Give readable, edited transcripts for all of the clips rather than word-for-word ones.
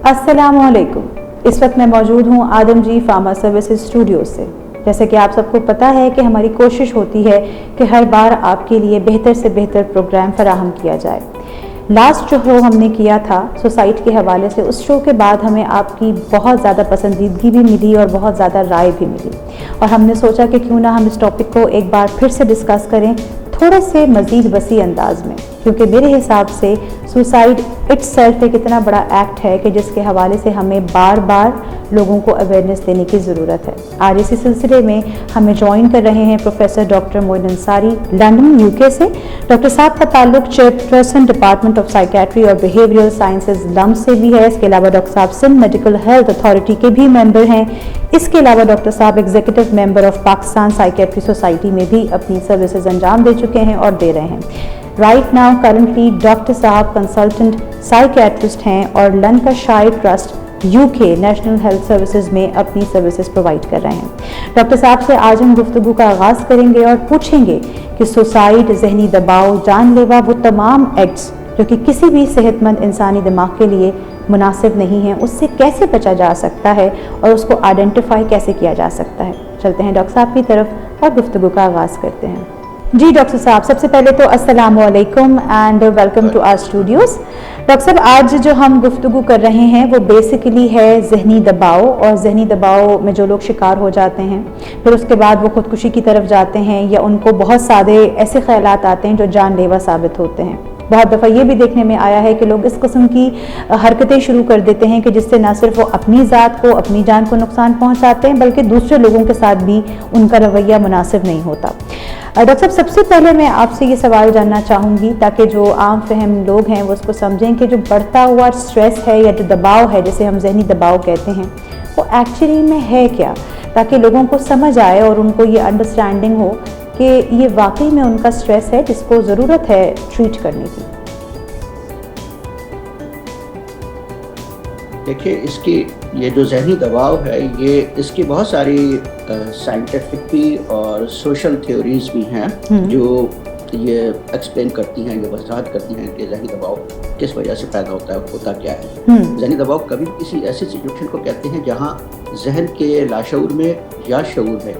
अस्सलाम वालेकुम। इस वक्त मैं मौजूद हूँ आदम जी फार्मा सर्विसेज स्टूडियो से। जैसे कि आप सबको पता है कि हमारी कोशिश होती है कि हर बार आपके लिए बेहतर से बेहतर प्रोग्राम फराहम किया जाए। लास्ट जो शो हमने किया था सोसाइटी के हवाले से, उस शो के बाद हमें आपकी बहुत ज़्यादा पसंदीदगी भी मिली और बहुत ज़्यादा राय भी मिली, और हमने सोचा कि क्यों ना हम इस टॉपिक को एक बार फिर से डिस्कस करें थोड़े से मज़ीद वसी अंदाज में, क्योंकि मेरे हिसाब से सुसाइड इटसेल्फ एक इतना बड़ा एक्ट है कि जिसके हवाले से हमें बार बार लोगों को अवेयरनेस देने की ज़रूरत है। आज इसी सिलसिले में हमें ज्वाइन कर रहे हैं professor doctor Moin Ansari, London UK से। डॉक्टर साहब का ताल्लुक चेयरपर्सन डिपार्टमेंट ऑफ साइकेट्री और बिहेवियरल साइंसेज लम्ब से भी है। इसके अलावा डॉक्टर साहब सिंध मेडिकल हेल्थ अथॉरिटी के भी मेंबर हैं। इसके अलावा डॉक्टर साहब executive member of Pakistan psychiatry society में भी अपनी सर्विसेज अंजाम दे चुके हैं और दे रहे हैं। राइट नाउ करंटली डॉक्टर साहब कंसल्टेंट साइकेट्रिस्ट हैं और Lancashire trust UK national health services में अपनी सर्विसेज प्रोवाइड कर रहे हैं। डॉक्टर साहब से आज हम गुफ्तगू का आगाज़ करेंगे और पूछेंगे कि सुसाइड, जहनी दबाव, जानलेवा वो तमाम एक्ट्स जो कि किसी भी सेहतमंद इंसानी दिमाग के लिए मुनासिब नहीं है, उससे कैसे बचा जा सकता है और उसको आइडेंटिफाई कैसे किया जा सकता है। चलते हैं डॉक्टर साहब की तरफ और गुफ्तगू का आगाज़ करते हैं। जी डॉक्टर साहब, सबसे पहले तो अस्सलाम वालेकुम and welcome to our studios. Doctor साहब, आज जो हम गुफ्तगू कर रहे हैं वो बेसिकली है जहनी दबाव, और जहनी दबाव में जो लोग शिकार हो जाते हैं फिर उसके बाद वो खुदकुशी की तरफ जाते हैं या उनको बहुत सारे ऐसे ख्यालात आते हैं जो जानलेवा साबित होते हैं। बहुत दफ़ा ये भी देखने में आया है कि लोग इस किस्म की हरकतें शुरू कर देते हैं कि जिससे ना सिर्फ वो अपनी ज़ात को, अपनी जान को नुकसान पहुंचाते हैं, बल्कि दूसरे लोगों के साथ भी उनका रवैया मुनासिब नहीं होता। डॉक्टर साहब, सबसे पहले मैं आपसे ये सवाल जानना चाहूँगी ताकि जो आम फहम लोग हैं वो उसको समझें कि जो बढ़ता हुआ स्ट्रेस है या जो दबाव है, जिसे हम जहनी दबाव कहते हैं, वो एक्चुअली में है क्या, ताकि लोगों को समझ आए और उनको ये अंडरस्टैंडिंग हो कि ये वाकई में उनका स्ट्रेस है जिसको ज़रूरत है ट्रीट करने की। देखिए, इसकी ये जो जहनी दबाव है, ये इसकी बहुत सारी साइंटिफिक भी और सोशल थ्योरीज भी हैं जो ये एक्सप्लेन करती हैं, ये वजाहत करती हैं कि जहनी दबाव किस वजह से पैदा होता है, होता क्या है। जहनी दबाव कभी किसी ऐसी सिचुएशन को कहते हैं जहाँ जहन के लाशऊर में या शऊर में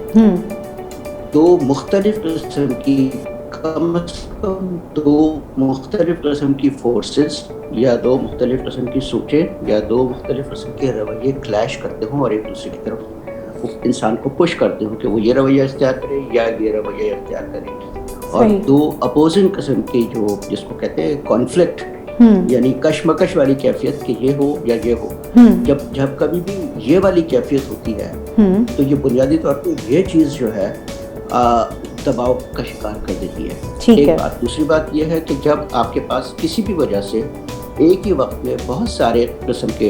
दो मुख्तलिफ किस्म की, कम से कम दो मुख्तलिफ किस्म की फोर्सेस या दो मुख्तलिफ किस्म की सोचें या दो मुख्तलिफ किस्म के रवैये क्लैश करते हों और एक दूसरे की तरफ इंसान को पुश करते हों कि वो ये रवैया इख्तियार करे या ये रवैया इख्तियार करे। और दो अपोजिंग किस्म की जो जिसको कहते हैं कॉन्फ्लिक्ट, यानी कशमकश वाली कैफियत कि ये हो या ये हो, जब कभी भी ये वाली कैफियत होती है तो ये बुनियादी तौर पर ये चीज़ जो है दबाव का शिकार कर देती है। एक बात। दूसरी बात यह है कि जब आपके पास किसी भी वजह से एक ही वक्त में बहुत सारे किस्म के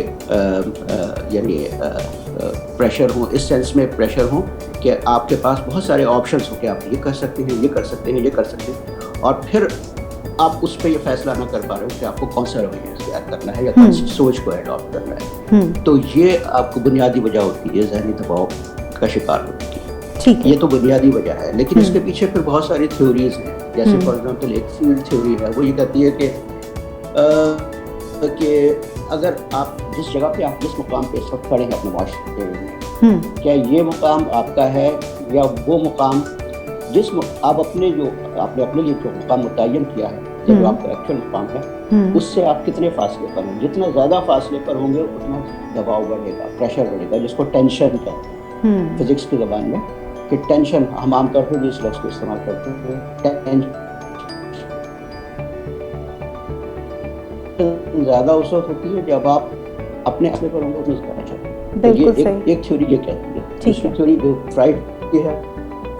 यानी प्रेशर हो, इस सेंस में प्रेशर हो कि आपके पास बहुत सारे ऑप्शंस हो कि आप ये कर सकते हैं, ये कर सकते हैं, ये कर सकते हैं, और फिर आप उस पर ये फैसला ना कर पा रहे हो कि आपको कौन सा रवैया इख्तियार करना है या कौन सी सोच को एडॉप्ट करना है। तो ये आपको बुनियादी वजह होती है जहनी दबाव का शिकार होने की। ये तो बुनियादी वजह है, लेकिन इसके पीछे फिर बहुत सारी थ्योरीज हैं। जैसे फॉर एग्जांपल एक फील्ड थ्योरी है, वो ये कहती है कि अगर आप जिस जगह पे, आप जिस मुकाम पे इस वक्त खड़े हैं अपने माशरे में, क्या ये मुकाम आपका है या वो मुकाम जिस आप आपने अपने लिए जो मुकाम मुतय्यन किया है, जो आपका एक्चुअल मुकाम है, उससे आप कितने फासले पर हैं। जितना ज़्यादा फासले पर होंगे उतना दबाव बढ़ेगा, प्रेशर बढ़ेगा, जिसको टेंशन कहते हैं फिजिक्स की ज़बान में, कि टेंशन हम आमतौर पर भी इस लफ्ज़ को इस्तेमाल करते हैं। ज़्यादा उस वक्त होती है जब आप अपने अपने पर होंगे उतनी ज़्यादा चाहिए। ये एक थ्योरी ये कहती है। दूसरी थ्योरी जो फ्राइड की है,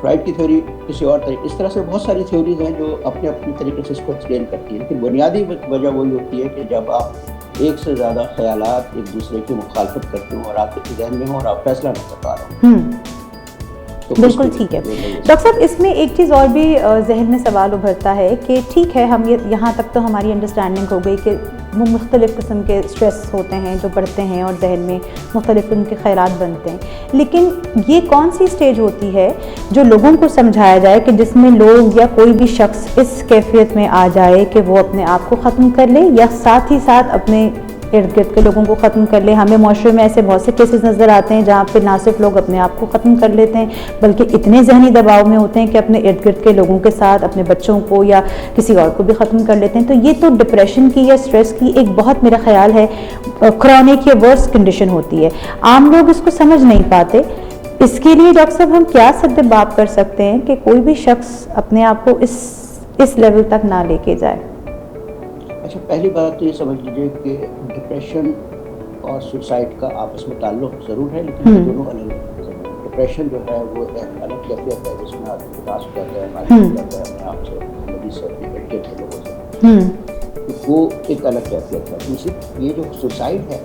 फ्राइड की थ्योरी किसी और तरीके, इस तरह से बहुत सारी थ्योरीज हैं जो अपने अपने तरीके से इसको एक्सप्लेन करती हैं। लेकिन बुनियादी वजह वही होती है कि जब आप एक से ज़्यादा ख्यालात एक दूसरे की मुखालफत करते हो और आपके ज़हन में हो और आप फैसला नहीं कर पा रहे हो। तो बिल्कुल ठीक है डॉक्टर साहब, इसमें एक चीज़ और भी जहन में सवाल उभरता है कि ठीक है, हम ये यहाँ तक तो हमारी अंडरस्टैंडिंग हो गई कि वो मुख्तलिफ़ किस्म के स्ट्रेस होते हैं जो बढ़ते हैं और जहन में मुख्तलिफ़ उनके ख़यालात बनते हैं, लेकिन ये कौन सी स्टेज होती है जो लोगों को समझाया जाए कि जिसमें लोग या कोई भी शख्स इस कैफियत में आ जाए कि वो अपने आप को ख़त्म कर ले या साथ ही साथ अपने ارد گرد کے لوگوں کو ختم کر لیں. ہمیں معاشرے میں ایسے بہت سے کیسز نظر آتے ہیں جہاں پہ نہ صرف لوگ اپنے آپ کو ختم کر لیتے ہیں بلکہ اتنے ذہنی دباؤ میں ہوتے ہیں کہ اپنے ارد گرد کے لوگوں کے ساتھ اپنے بچوں کو یا کسی اور کو بھی ختم کر لیتے ہیں. تو یہ تو ڈپریشن کی یا اسٹریس کی ایک بہت میرا خیال ہے کرونک یا ورس کنڈیشن ہوتی ہے. عام لوگ اس کو سمجھ نہیں پاتے. اس کے لیے ڈاکٹر صاحب ہم کیا سد باب کر سکتے ہیں کہ کوئی بھی شخص اپنے آپ کو اس لیول تک نہ لے کے جائے؟ اچھا، پہلی بات تو یہ سمجھ لیجیے کہ ڈپریشن اور سوسائڈ کا آپس میں تعلق ضرور ہے لیکن یہ دونوں الگ ہیں. ڈپریشن جو ہے وہ ایک الگ کیفیت ہے جس میں آدمی اداس ہو جاتا ہے، مایوس ہو جاتا ہے اپنے آپ سے، زندگی سے، اپنے بچے کے لوگوں سے، وہ ایک الگ کیفیت ہے. دوسری یہ جو سوسائڈ ہے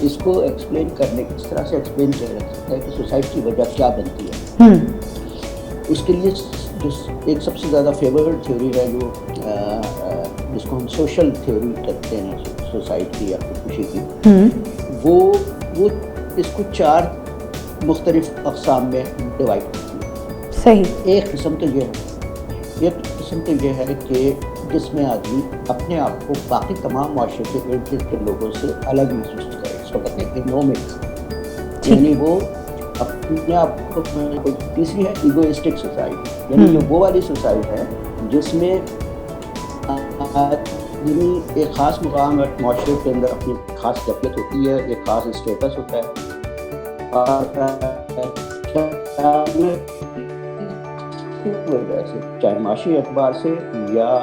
اس کو ایکسپلین کرنے اس طرح سے ایکسپلین کیا جا سکتا ہے کہ سوسائڈ کی وجہ کیا بنتی ہے. اس کے لیے جو ایک سب سے زیادہ فیورٹ تھیوری ہے جو جس کو ہم سوشل تھیوری کہتے ہیں سوسائڈ کی یا خودکشی کی، وہ اس کو 4 مختلف اقسام میں ڈیوائڈ کرتی ہے. صحیح. ایک قسم تو یہ ہے کہ جس میں آدمی اپنے آپ کو باقی تمام معاشرے کے ارد گرد کے لوگوں سے الگ محسوس کرے. اس کو کہتے ہیں انومک، یعنی وہ اپنے آپ کو. تیسری ہے ایگوئسٹک سوسائٹی، یعنی یہ وہ والی سوسائٹی ہے جس میں آدمی ایک خاص مقام معاشرے کے اندر اپنی خاص کیفیت ہوتی ہے، ایک خاص اسٹیٹس ہوتا ہے، اور چاہے معاشی اعتبار سے یا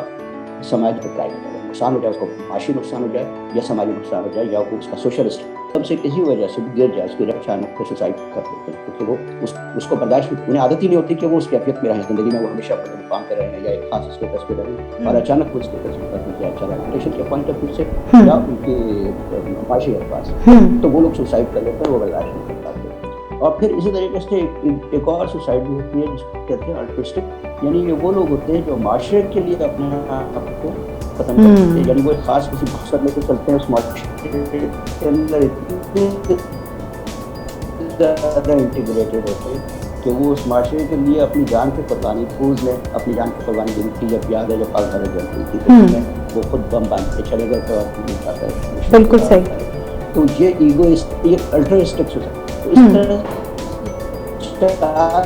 سماجی اعتبار سے نقصان ہو جائے، اس کو معاشی نقصان ہو جائے یا سماجی نقصان ہو جائے یا وہ اس کا سوشل سب سے کسی وجہ سے بھی گر جائے، اس کی اچانک سے سوسائڈ کر دیتے ہیں کیونکہ وہ اس کو برداشت، انہیں عادت ہی نہیں ہوتی کہ وہ اس کیفیت میں رہیں، زندگی میں وہ ہمیشہ اپنے مقام پہ رہیں یا ایک خاص اسٹیٹس پہ رہیں، اور اچانک وہ اسٹیٹس میں بدل جائے، چاہے ریپوٹیشن کے پوائنٹ آف ویو سے یا ان کے معاشی اعتبار سے، تو وہ لوگ سوسائڈ کر لیتے ہیں، وہ برداشت نہیں کر پاتے. اور پھر اسی طریقے سے ایک اور سوسائڈ بھی ہوتی ہے جس کو کہتے ہیں الٹرسٹک، یعنی یہ وہ لوگ ہوتے ہیں جو معاشرے کے لیے اپنے آپ کو ختم کرتے ہیں، یعنی وہ ایک خاص کسی مقصد لے کے چلتے ہیں، اس معاشرے کے اندر اتنے زیادہ انٹیگریٹڈ ہوتے ہیں کہ وہ اس معاشرے کے لیے اپنی جان کی قربانی فوج میں اپنی جان کی قربانی دی تھی. جب یاد ہے جب پاک بھرے جلتی تھی وہ خود بم باندھ کے چلے گئے تھے اور بالکل صحیح. تو یہ ایگوئسٹ، یہ الٹرسٹک سوسائٹی. تو اس طرح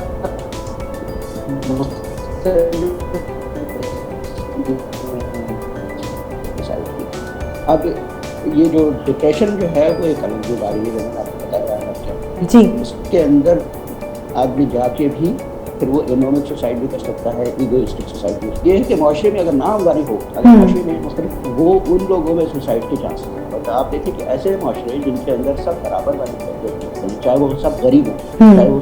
اب یہ جو ڈپریشن جو ہے وہ ایک الگ بیماری ہے، جیسے آپ کو بتا رہا ہے جی. اس کے اندر آدمی جا کے بھی پھر وہ انومک سوسائڈ بھی کر سکتا ہے، ایگوئسٹک سوسائڈ بھی. یہ ہے کہ معاشرے میں اگر ناہمواری ہو، اگر معاشرے میں مختلف، وہ ان لوگوں میں سوسائڈ کے چانس ہیں. آپ دیکھیں کہ ایسے معاشرے جن کے اندر سب برابر والے ہیں، چاہے وہ سب غریب ہوں، چاہے وہ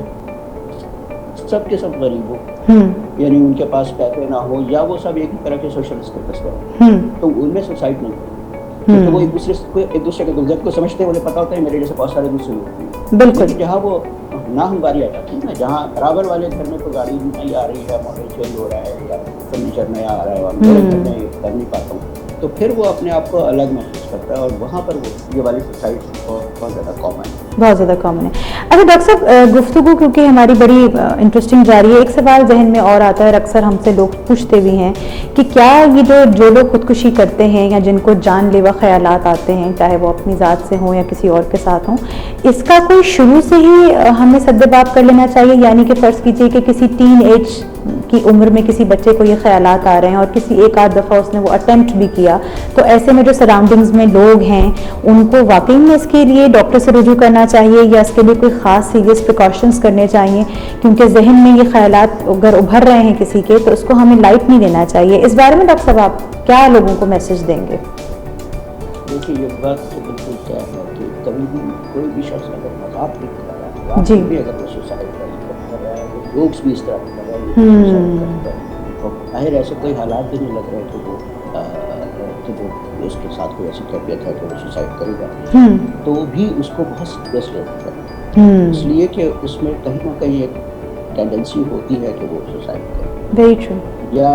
سب کے سب غریب ہوں، یعنی ان کے پاس پیسے نہ ہو یا وہ سب ایک ہی طرح کے سوشل اسٹیٹس پر، تو ان میں سوسائڈ نہیں ہوتی کیونکہ وہ ایک دوسرے کے گزرت کو سمجھتے ہیں. انہیں پتا ہوتا ہے میرے جیسے بہت سارے دوسرے ہوتے ہیں. بالکل. جہاں وہ ناہمواری آ جاتی ہے نا، جہاں برابر والے گھر میں کوئی گاڑی نہیں آ رہی ہے، ماڈل چینج ہو رہا ہے یا فرنیچر نیا آ رہا ہے اور میرے گھر میں یہ کر نہیں پاتا ہوں، تو پھر وہ اپنے آپ کو الگ محسوس کرتا ہے، اور وہاں پر وہ یہ والی سوسائٹی بہت زیادہ کامن ہے. بہت زیادہ کامن ہے. اچھا ڈاکٹر صاحب، گفتگو کیونکہ ہماری بڑی انٹرسٹنگ جاری ہے، ایک سوال ذہن میں اور آتا ہے، اکثر ہم سے لوگ پوچھتے بھی ہیں کہ کیا یہ جو لوگ خودکشی کرتے ہیں یا جن کو جان لیوا خیالات آتے ہیں، چاہے وہ اپنی ذات سے ہوں یا کسی اور کے ساتھ ہوں، اس کا کوئی شروع سے ہی ہمیں سد باب کر لینا چاہیے؟ یعنی کہ فرض کیجیے کہ کسی ٹین ایج کی عمر میں کسی بچے کو یہ خیالات آ رہے ہیں اور کسی ایک آدھ دفعہ اس نے وہ اٹیمپٹ بھی کیا، تو ایسے میں جو سراؤنڈنگز میں لوگ ہیں ان کو واقعی میں اس کے لیے ڈاکٹر سے رجوع کرنا چاہیے یا اس کے لیے کوئی خاص سیریس پریکاشنز کرنے چاہیے؟ کیونکہ ذہن میں یہ خیالات اگر ابھر رہے ہیں کسی کے تو اس کو ہمیں لائٹ نہیں لینا چاہیے. اس بارے میں ڈاکٹر صاحب آپ کیا لوگوں کو میسج دیں گے؟ دیکھیے یہ بات تو بالکل طے ہے کہ کبھی بھی کوئی بھی شخص اگر مذاق بھی کر رہا ہے، جی بھی اگر وہ سوسائڈ کر رہا ہے، وہ جوکس بھی اس طرح کر رہا ہے، سوسائڈ کرتا ہے، اور ظاہر ایسے کوئی حالات بھی نہیں لگ رہے کہ وہ اس کے ساتھ کوئی ایسی کیفیت ہے کہ وہ سوسائڈ کرے گا، تو بھی اس کو بہت سیریس لینا ہے، اس لیے کہ اس میں کہیں نہ کہیں ایک ٹینڈنسی ہوتی ہے کہ وہ سوسائڈ کرے. Very true. یا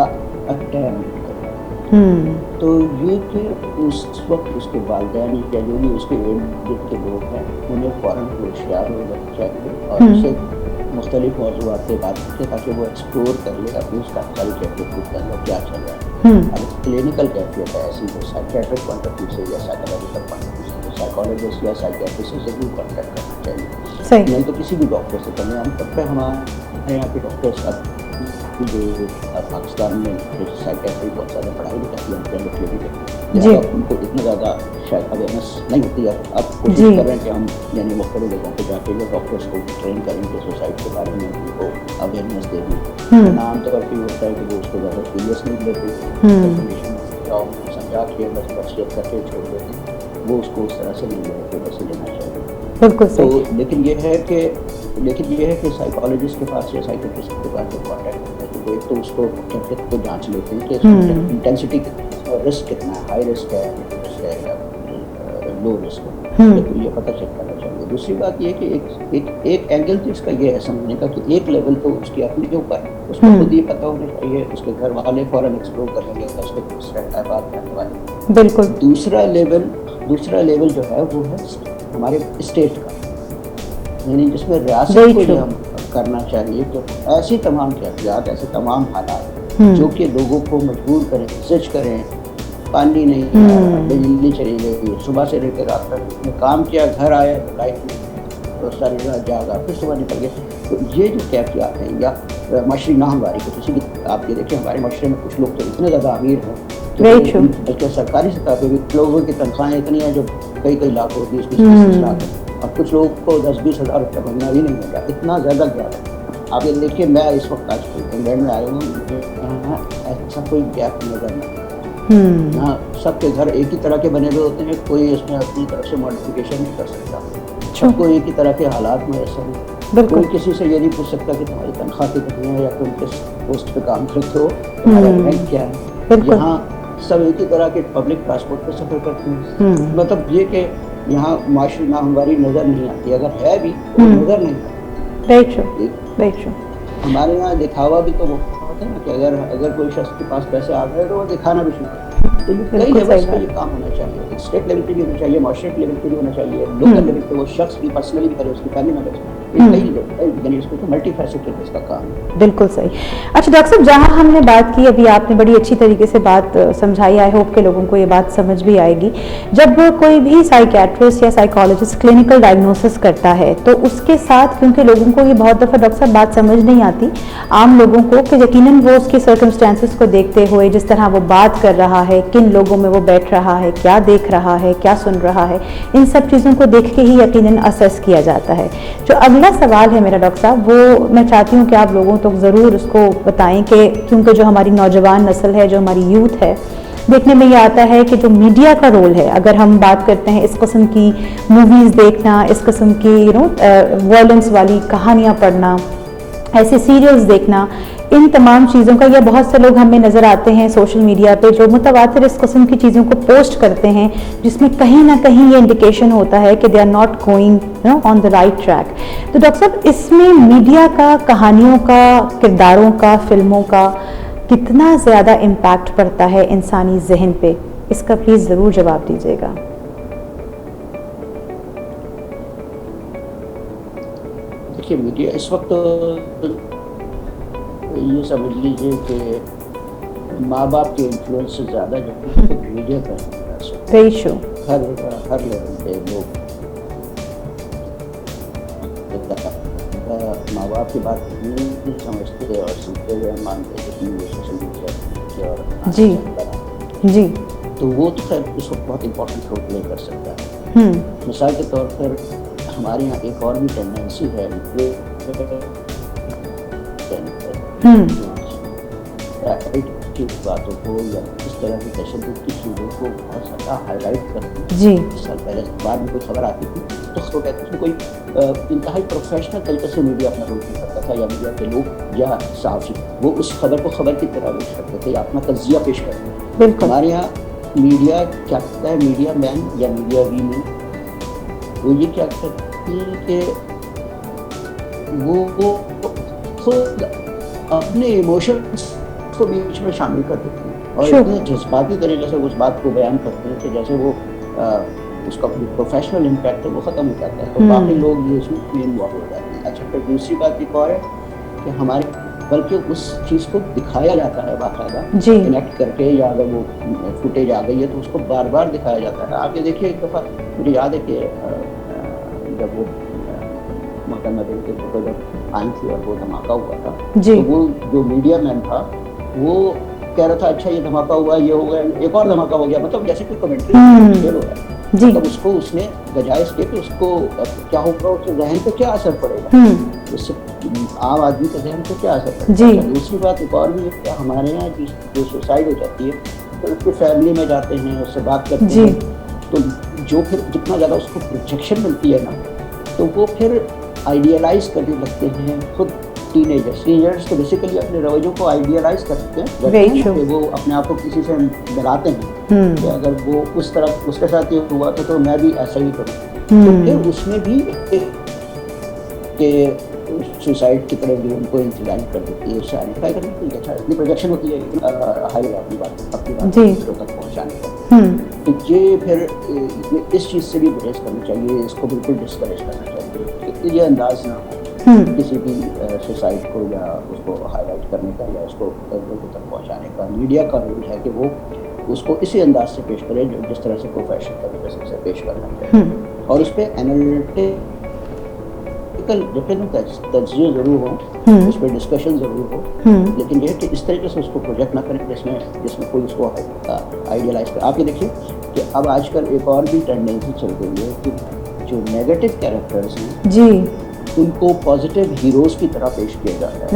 اٹیمپٹ کرے. تو یہ کہ اس وقت اس کے والدین یا جو بھی اس کے ارد گرد کے لوگ ہیں انہیں فوراً ہوشیار ہو جانا چاہیے اور اس سے مختلف موضوعات پہ بات کریں تاکہ وہ ایکسپلور کر لے اپنی اس کا ساری کیفیت کے اندر کیا چل رہا ہے. اب کلینکل کیفیت ہے ایسی، وہ سائکیٹرک پوائنٹ آف ویو سے یا سائیکولوجیکل پوائنٹ آف ویو سے साइकोलॉजिस्ट या साइकियाट्रिस्ट से ज़रूर कॉन्टैक्ट करना चाहिए, सही। नहीं तो किसी भी डॉक्टर से करना। हम तब पे हमारे यहाँ के डॉक्टर्स अब जो पाकिस्तान में साइकियाट्री बहुत ज़्यादा पढ़ाई भी करती है, जी। उनको इतना ज़्यादा शायद अवेयरनेस नहीं होती है। अब कोशिश जी। कर रहे हैं कि हम यानी मुख्तलिफ जगहों पर जाके जो डॉक्टर्स को ट्रेन करेंगे सुसाइड के बारे में, उनको अवेयरनेस देंगे। आमतौर पर ये होता है कि वो उसको ज़्यादा सीरियस नहीं लेते, जाओ समझा के बस वसीयत करके छोड़ देते, वो उसको उस तरह से नहीं लेते वैसे लेना चाहिए। बिल्कुल तो सही। लेकिन ये है कि साइकोलॉजिस्ट के पास या साइकियाट्रिस्ट के पास जब कॉन्टैक्ट करते हैं तो एक तो उसको कैफियत को जांच लेते हैं कि इंटेंसिटी कितना है, रिस्क कितना है, हाई रिस्क है या लो रिस्क है, तो ये पता चेक करना चाहिए। दूसरी बात ये कि एक एंगल तो इसका ये है समझने का कि एक लेवल तो उसकी अपने के ऊपर है, उसको खुद ये पता होना चाहिए, उसके घर वाले फौरन एक्सप्लोर करेंगे उसके कुछ रहता है बात करने वाले। बिल्कुल। दूसरा लेवल जो है वो है हमारे स्टेट का, यानी जिसमें रियासत को ये हम करना चाहिए कि ऐसी तमाम कैफियत, ऐसे तमाम हालात जो कि लोगों को मजबूर करें, सच करें, पानी नहीं आ रहा, बिजली चली गई, सुबह से लेकर रात तक काम किया, घर आया तो लाइट नहीं, तो सारी रात जागा, फिर सुबह निकल गए। तो ये जो कैफियत हैं या माशरी नाहमवारी को किसी भी, आप ये देखिए हमारे माशरे में कुछ लोग तो इतने ज़्यादा अमीर हैं बल्कि सरकारी सतह पर भी लोगों की तनख्वाहें इतनी हैं जो कई लाख रुपये 20-25 लाख है, और कुछ लोगों को 10-20 हज़ार रुपये महीना भी नहीं मिल रहा, इतना ज़्यादा गैप है। आप ये देखिए, मैं इस वक्त आज इंग्लैंड में आया हूँ, ऐसा कोई गैप नजर नहीं। यहाँ सबके घर एक ही तरह के बने हुए होते हैं, कोई इसमें अपनी तरफ से मॉडिफिकेशन नहीं कर सकता, सबको एक ही तरह के हालात में ऐसा नहीं। कोई किसी से ये नहीं पूछ सकता कि तुम्हारी तनख्वाह कितनी है या तुम किस पोस्ट पे काम करते हो, तुम्हारा रैंक क्या है। यहाँ सब एक ही तरह के पब्लिक ट्रांसपोर्ट पे सफर करते हैं। मतलब ये कि यहाँ माशरी नाहमवारी नज़र नहीं आती, अगर है भी तो नज़र नहीं आती। हमारे यहाँ दिखावा भी तो होता है ना कि अगर कोई शख्स के पास पैसे आ गए तो वो दिखाना भी शुरू करता है। तो कई लेवल्स पे ये काम होना चाहिए, स्टेट लेवल पे भी होना चाहिए, मार्शल लेवल पे भी होना चाहिए, लोकल लेवल पे वो शख्स भी पर्सनली भी करे, उसकी फैमिली मेंबर्स, यानी इसको तो मल्टी फैसेटेड इसका काम है। बिल्कुल सही। अच्छा डॉक्टर साहब, जहाँ हमने बात की, अभी आपने बड़ी अच्छी तरीके से बात समझाई, आई होप के लोगों को ये बात समझ भी आएगी। जब कोई भी साइकियाट्रिस्ट या साइकोलॉजिस्ट क्लिनिकल डायग्नोसिस करता है तो उसके साथ, क्योंकि लोगों को ये बहुत दफ़ा डॉक्टर साहब बात समझ नहीं आती आम लोगों को, कि यकीनन वो उसके सर्कमस्टेंसेस को देखते हुए, जिस तरह वो बात कर रहा है, किन लोगों में वो बैठ रहा है, क्या देख रहा है, क्या सुन रहा है, इन सब चीज़ों को देख के ही यकीनन असेस किया जाता है। जो अगला सवाल है मेरा डॉक्टर साहब, वो मैं चाहती हूँ कि आप लोगों तक ज़रूर उसको बताएं कि क्योंकि जो हमारी नौजवान नस्ल है, जो हमारी यूथ है, देखने में ये आता है कि जो मीडिया का रोल है, अगर हम बात करते हैं इस किस्म की मूवीज़ देखना, इस किस्म की वायलेंस वाली कहानियाँ पढ़ना, ऐसे सीरियल्स देखना, इन तमाम चीज़ों का, या बहुत से लोग हमें नज़र आते हैं सोशल मीडिया पे जो मुतवातिर इस किस्म की चीज़ों को पोस्ट करते हैं, जिसमें कहीं ना कहीं ये इंडिकेशन होता है कि they are not going on the right track. तो डॉक्टर साहब, इसमें मीडिया का, कहानियों का, किरदारों का, फिल्मों का कितना ज़्यादा इम्पैक्ट पड़ता है इंसानी जहन पे, इसका प्लीज़ ज़रूर जवाब दीजिएगा। देखिए, मीडिया इस वक्त ये समझ लीजिए कि माँ बाप के इन्फ्लुएंस से ज़्यादा जो मीडिया का हर लेवल पे लोग माँ बाप की बात नहीं समझते और सुनते हुए मानते हैं कि वो सोशल मीडिया जी, तो वो तो खैर इस वक्त बहुत इम्पोर्टेंट रोल प्ले कर सकता है। मिसाल के तौर पर हमारे यहाँ एक और भी टेंडेंसी है की बातों को या इस तरह की तशद्दुद की चीज़ों को बहुत ज़्यादा हाईलाइट करती है। जी, साल पहले बाद में कोई खबर आती थी तो उसको कहते उसमें कोई इंतहाई प्रोफेशनल तरीके से मीडिया अपना रोल प्ले करता था, या मीडिया के लोग या सहाफ़ी वो उस खबर को खबर की तरह पेश करते थे या अपना तज्जिया पेश करते थे। हमारे यहाँ मीडिया क्या करता है, मीडिया मैन या मीडिया वीमेन, वो ये क्या करती है कि वो खुद अपने इमोशंस को बीच में शामिल कर देते हैं और इतने जज्बाती तरीके से उस बात को बयान करते हैं कि जैसे वो उसका प्रोफेशनल इम्पैक्ट है वो ख़त्म हो जाता है, तो बाकी लोग ये उसमें इन्वॉल्व हो जाते हैं। अच्छा, फिर दूसरी बात एक और है कि हमारे बल्कि उस चीज़ को दिखाया जाता है बाकायदा जी कनेक्ट करके, या अगर वो फुटेज आ गई है तो उसको बार बार दिखाया जाता है। आप ये देखिए, एक दफ़ा मुझे याद है कि जब वो मोहतरमा के फोटो जब आई थी और वो धमाका हुआ था, जी तो वो जो मीडिया मैन था वो कह रहा था अच्छा ये धमाका हुआ, ये हो गया, एक और धमाका हो गया, मतलब जैसे कोई कमेंट्री फेल हो रहा है। जी मतलब उसको उसने बजाय इसके कि उसको क्या होगा, उसके जहन पे क्या असर पड़ेगा, उससे आम आदमी के जहन पे क्या असर पड़ेगा। जी। दूसरी बात एक और भी है कि हमारे यहाँ जो सुसाइड हो जाती है तो उसके फैमिली में जाते हैं, उससे बात करते जी हैं, तो जो फिर जितना ज़्यादा उसको प्रोजेक्शन मिलती है ना, तो वो फिर आइडियलाइज करने लगते हैं खुद। टीनेजर्स तो बेसिकली अपने रवैयों को आइडियलाइज करते हैं कि वो अपने आप को किसी से मिलाते हैं कि अगर वो उस तरह उसके साथ ये हुआ तो मैं भी ऐसा ही करूँ। तो फिर उसमें भी सुसाइड की तरफ भी उनको इंतजाम कर देती है, उससे आइडेंटिफाई करने की अच्छा इतनी प्रोजेक्शन होती है हाई अपनी बात दूसरों तक पहुँचाने का। तो ये फिर इस चीज़ से भी गुरेज करनी चाहिए, इसको बिल्कुल डिस्करेज करना चाहिए कि ये अंदाज ना हो किसी भी सुसाइड को या उसको हाईलाइट करने का या उसको लोगों तक पहुंचाने का। मीडिया का रोल है कि वो उसको इसी अंदाज से पेश करे जो जिस तरह से प्रोफेशनल तरीके से उसे पेश करना चाहिए, और उस पर एनालिटिकल तज्जिए ज़रूर हो, उस पर डिस्कशन ज़रूर हो, लेकिन यह कि इस तरीके से उसको प्रोजेक्ट ना करें जिसमें कोई उसको आइडियलाइज करे। आप ये देखिए कि अब आजकल एक और भी टेंडेंसी चल रही है कि जो नेगेटिव कैरेक्टर्स हैं जी उनको पॉजिटिव हीरोज की तरह पेश किया जाता है।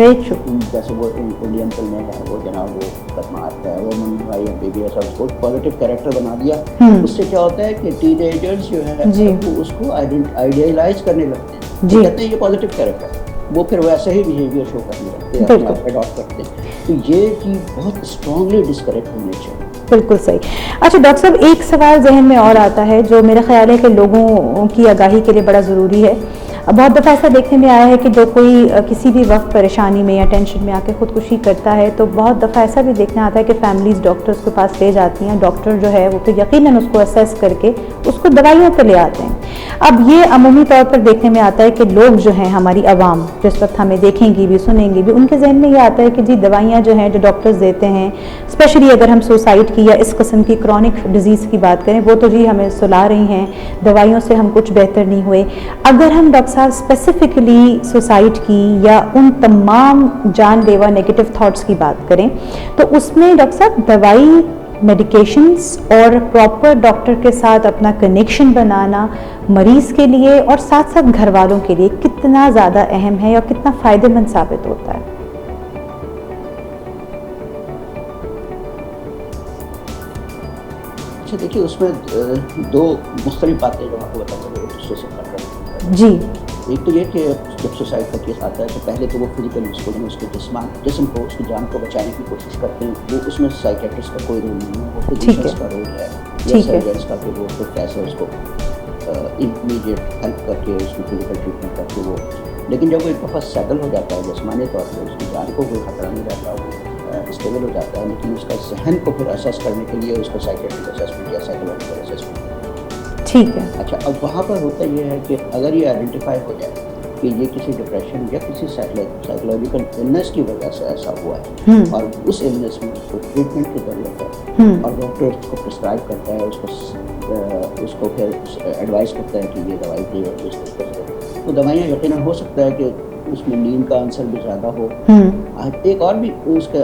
जैसे वो इंडियन फिल्में हैं, वो जनाब वो बदमाश है, वो मम्मी भाई MBBS, उसको पॉजिटिव कैरेक्टर बना दिया। उससे क्या होता है कि टीनेजर्स जो है वो उसको आइडियलाइज करने लगते हैं, कहते हैं ये पॉजिटिव कैरेक्टर, वो फिर वैसे ही बिहेवियर शो करने लगते हैं, अडॉप्ट करते हैं। तो ये चीज़ बहुत स्ट्रांगली डिस्करेज होनी चाहिए। बिल्कुल सही। अच्छा डॉक्टर साहब, एक सवाल जहन में और आता है जो मेरा ख्याल है कि लोगों की आगाही के लिए बड़ा ज़रूरी है। बहुत दफ़ा ऐसा देखने में आया है कि जो कोई किसी भी वक्त परेशानी में या टेंशन में आके ख़ुदकुशी करता है, तो बहुत दफ़ा ऐसा भी देखने आता है कि फैमिलीज़ डॉक्टर्स के पास ले जाती हैं, डॉक्टर जो है वो तो यकीनन उसको असेस करके उसको दवाइयों पर ले आते हैं। अब ये अमूमी तौर पर देखने में आता है कि लोग जो हैं, हमारी आवाम जिस वक्त हमें देखेंगी भी सुनेंगी भी, उनके जहन में ये आता है कि जी दवाइयाँ जो हैं जो डॉक्टर्स देते हैं, स्पेशली अगर हम सुसाइड की या इस किस्म की क्रॉनिक डिजीज़ की बात करें, वो तो जी हमें सुला रही हैं, दवाइयों से हम कुछ बेहतर नहीं हुए। अगर हम डॉक्टर साहब स्पेसिफिकली सुसाइड की या उन तमाम जानलेवा नेगेटिव थॉट्स की बात करें, तो उसमें डॉक्टर साहब दवाई, मेडिकेशंस और प्रॉपर डॉक्टर के साथ अपना कनेक्शन बनाना मरीज़ के लिए और साथ साथ घर वालों के लिए कितना ज़्यादा अहम है और कितना फ़ायदेमंद साबित होता है? अच्छा देखिए, उसमें दो मुख्तलिफ बातें जो आपको बताता हूँ दूसरे से फर्क करते हैं। जी, एक तो ये कि जब सुसाइड का केस आता है तो पहले तो वो फिजिकली उसके जिस्म को, उसकी जान को बचाने की कोशिश करते हैं, वो उसमें साइकेट्रिस्ट का कोई रोल नहीं है, वो फिजिशियंस का रोल है या सर्जन्स का, कि वो उसको कैसे उसको इमीडिएट हेल्प करके उसकी फिजिकल ट्रीटमेंट करके वो। लेकिन जब वो एक दफ़ा सेटल हो जाता है जिस्मानी तौर पर, उसकी जान को कोई खतरा नहीं रहता, वो स्टेबल हो जाता है, लेकिन उसका जहन को फिर असेस करने के लिए उसको साइकेट्रिक असेसमेंट या साइकोलॉजिकल असेसमेंट। ठीक है। अच्छा, अब वहाँ पर होता ये है कि अगर ये आइडेंटिफाई हो जाए कि ये किसी डिप्रेशन या किसी साइकोलॉजिकल इलनेस की वजह से ऐसा हुआ है और उस इलनेस में उसको ट्रीटमेंट की ज़रूरत है और डॉक्टर उसको प्रिस्क्राइब करता है, उसको फिर एडवाइस करता है कि ये दवाई दी और तो दवाइयाँ यकीनन हो सकता है कि उसमें नींद का आंसर भी ज़्यादा हो। एक और भी उसका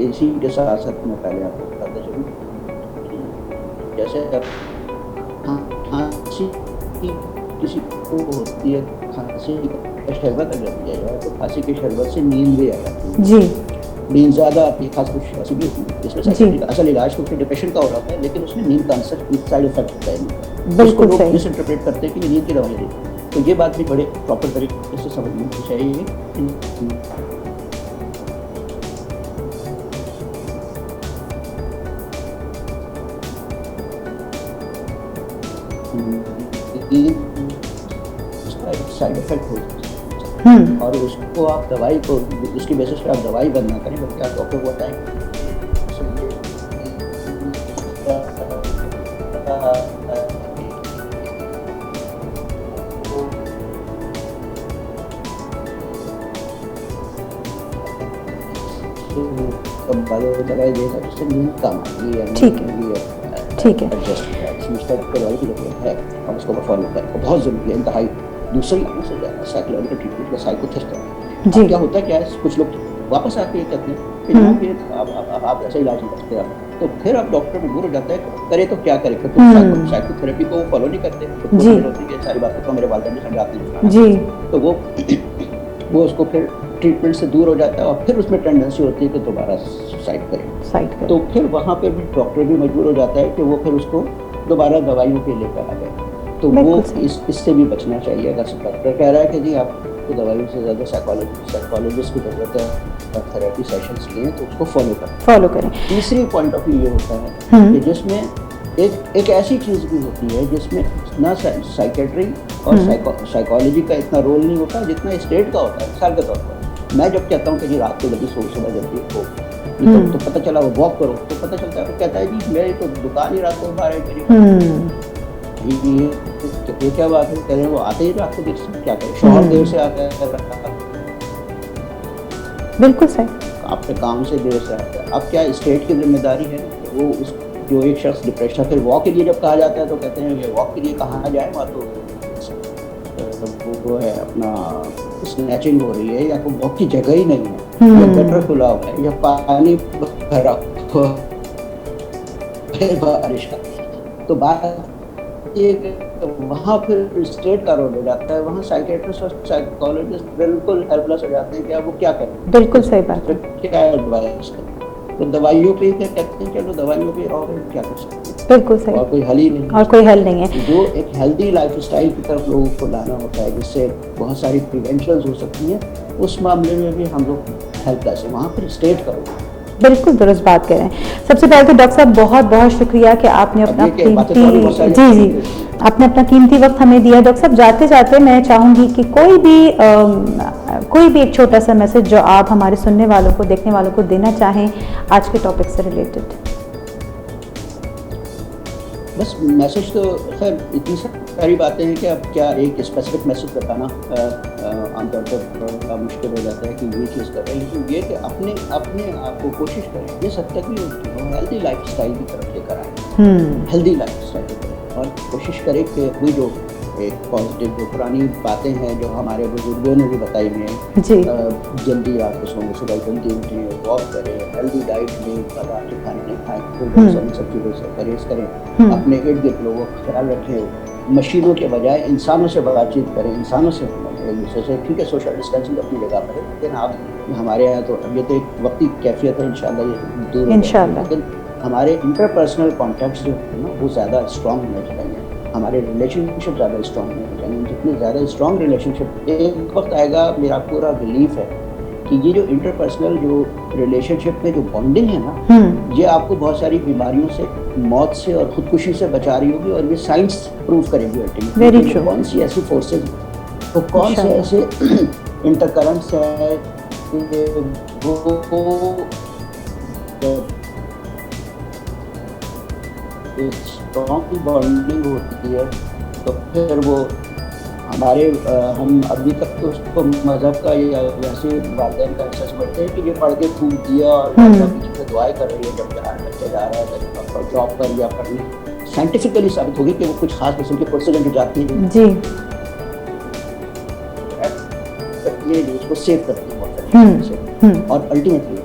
इसी के साथ साथ मैं पहले आपको बताता चलूँ, जैसे खांसी किसी को होती है, खांसी का शरबत अगर दिया जाए तो खांसी के शरबत से नींद भी आ जाती है। जी, नींद ज़्यादा आती है, खासकर खांसी भी होती है, जिसमें असल इलाज तो फिर डिप्रेशन का हो रहा है, लेकिन उसमें नींद का आंसर साइड इफेक्ट होता है। बिल्कुल लोग मिस इंटरप्रेट करते हैं कि नींद की दवाई देते हैं, तो ये बात भी बड़े प्रॉपर तरीके से समझनी चाहिए। उसका एक साइड इफेक्ट हो सकता है और उसको आप दवाई को उसकी बेसिस पे आप दवाई बंद ना करें, बल्कि आप डॉक्टर को बताएं। दवाई देगा जिससे नींद कम आएगी या ठीक है दवाई की जरूरत है और उसको फॉलो करें, बहुत जरूरी है इंतहाई। दूसरी साइकोलॉजिकल ट्रीटमेंट का साइकोथेरेपी। जी क्या होता है, क्या है, कुछ लोग वापस आके ये कहते हैं कि जनाब ये आप ऐसा इलाज नहीं करते आप, तो फिर आप डॉक्टर मजबूर हो जाता है करे तो क्या करे, तो साइकोथेरेपी को फॉलो नहीं करते, तो सारी बातें तो मेरे वालिदैन ने समझाते हैं जी, तो वो उसको फिर ट्रीटमेंट से दूर हो जाता है और फिर उसमें टेंडेंसी होती है कि दोबारा सुसाइड करें। तो फिर वहाँ पे भी डॉक्टर भी मजबूर हो जाता है कि वो फिर उसको दोबारा दवाइयों के लेकर आ गए। तो वो इससे भी बचना चाहिए। अगर डॉक्टर कह रहा है कि जी आपको दवाइयों से ज़्यादा साइकोलॉजिस्ट की ज़रूरत है, थेरेपी सेशंस लें, तो उसको फॉलो करें। तीसरी पॉइंट ऑफ व्यू ये होता है कि जिसमें एक ऐसी चीज़ भी होती है जिसमें ना साइकेट्री और साइकोलॉजी का इतना रोल नहीं होता जितना स्टेट का होता है। मिसाल के तौर पर मैं जब कहता हूँ कि जी रात को जल्दी सो, सुबह जल्दी उठो, तो पता चला वो वॉक करो, तो पता चलता है वो कहता है जी मेरी तो दुकान ही रात को 12 बजे, ये क्या बात है, कह रहे हैं वो आते ही रात को देर से, क्या करें, शौहर देर से आता है, बिल्कुल सही, आपके काम से देर से आता है। अब क्या स्टेट की जिम्मेदारी है वो उस जो एक शख्स डिप्रेशन, फिर वॉक के लिए जब कहा जाता है तो कहते हैं ये वॉक के लिए कहाँ जाए, वहाँ तो वो है अपना स्नैचिंग हो रही है या कोई वॉक की जगह ही नहीं है, या गटर खुला हुआ है या पानी भरा बारिश का, तो बात वहाँ फिर स्टेट का रोल हो जाता है। वहाँ साइकेट्रिस्ट और साइकोलॉजिस्ट बिल्कुल हेल्पलेस हो जाते हैं कि अब वो क्या करें। बिल्कुल सही बात है। क्या एडवाइस करें, तो दवाइयों पे क्या कहते हैं, चलो दवाइयों पे रहो, क्या कर सकते हैं, बिल्कुल सही, और कोई हल ही नहीं, और कोई हल नहीं है। जो एक हेल्दी लाइफस्टाइल की तरफ लोगों को लाना होता है जिससे बहुत सारी प्रिवेंशंस हो सकती हैं, उस मामले में भी हम लोग हेल्पलेस है, वहाँ पर स्टेट का रोल। बिल्कुल दुरुस्त बात करें। सबसे पहले तो डॉक्टर साहब बहुत बहुत शुक्रिया कि आपने अपना कीमती वक्त हमें दिया। डॉक्टर साहब जाते जाते मैं चाहूँगी कि कोई भी एक छोटा सा मैसेज जो आप हमारे सुनने वालों को, देखने वालों को देना चाहें आज के टॉपिक से रिलेटेड। बस मैसेज तो खैर इतनी सारी बातें हैं कि अब क्या एक स्पेसिफिक मैसेज बताना आमतौर पर बड़ा मुश्किल हो जाता है कि ये चीज़ कर रहे हैं, लेकिन ये कि अपने आप को कोशिश करें ये सब तक भी हेल्दी लाइफस्टाइल की तरफ लेकर आए, हेल्दी लाइफस्टाइल की तरफ, और कोशिश करें कि वही जो एक पॉजिटिव जो पुरानी बातें हैं जो हमारे बुजुर्गों ने भी बताई हुई हैं, जल्दी रात को सोएं, सुबह जल्दी उठें, वॉक करें, हेल्दी डाइट लें, बाजार के खाने नहीं खाएं, सब चीज़ों से परहेज करें, अपने इर्द गिर्द लोगों का ख्याल रखें, मशीनों के बजाय इंसानों से बातचीत करें, इंसानों से एक दूसरे से, ठीक है सोशल डिस्टेंसिंग अपनी जगह पर है, लेकिन आप हमारे यहाँ तो अब ये तो एक वक्ती कैफियत है, इंशाल्लाह ये दूर इंशाल्लाह, लेकिन हमारे इंटरपर्सनल कॉन्टैक्ट्स जो है ना वो ज़्यादा स्ट्रॉन्ग होने चाहिए, हमारे रिलेशनशिप ज़्यादा स्ट्रॉन्ग होने चाहिए। जितने ज़्यादा स्ट्रॉन्ग रिलेशनशिप, एक वक्त आएगा, मेरा पूरा बिलीफ है कि ये जो इंटरपर्सनल जो रिलेशनशिप में जो बॉन्डिंग है ना, ये आपको बहुत सारी बीमारियों से, मौत से और खुदकुशी से बचा रही होगी, और ये साइंस प्रूव करेगी अल्टीमेटली कौन सी ऐसी फोर्सेज, तो कौन से ऐसे इंटरकरेंट्स है वो स्ट्रॉन्ग बॉन्डिंग होती है, तो फिर वो हमारे हम अभी तक तो उसको मज़हब का या वैसे वालिदैन का एहसास करते हैं कि ये पढ़ के फूक दिया और पीछे दुआएं कर रही है, जब बच्चे जा रहा है जॉब पर या पढ़ने, साइंटिफिकली साबित होगी कि वो कुछ खास किस्म के परसेंटेज हो जाती है जी, ये उसको सेव करती है और अल्टीमेटली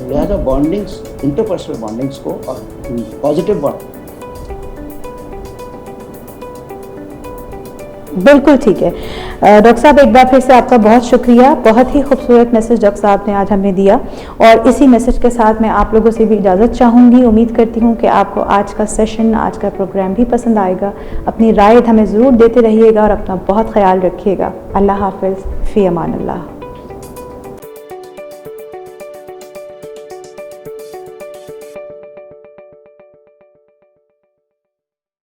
लिहाजा बॉन्डिंग्स, इंटरपर्सनल बॉन्डिंग्स को और पॉजिटिव बॉन्ड, बिल्कुल ठीक है। डॉक्टर साहब एक बार फिर से आपका बहुत शुक्रिया, बहुत ही खूबसूरत मैसेज डॉक्टर साहब ने आज हमें दिया, और इसी मैसेज के साथ मैं आप लोगों से भी इजाज़त चाहूँगी। उम्मीद करती हूँ कि आपको आज का सेशन, आज का प्रोग्राम भी पसंद आएगा। अपनी राय हमें ज़रूर देते रहिएगा और अपना बहुत ख्याल रखिएगा। अल्लाह हाफ़िज़, फ़ी अमान अल्लाह।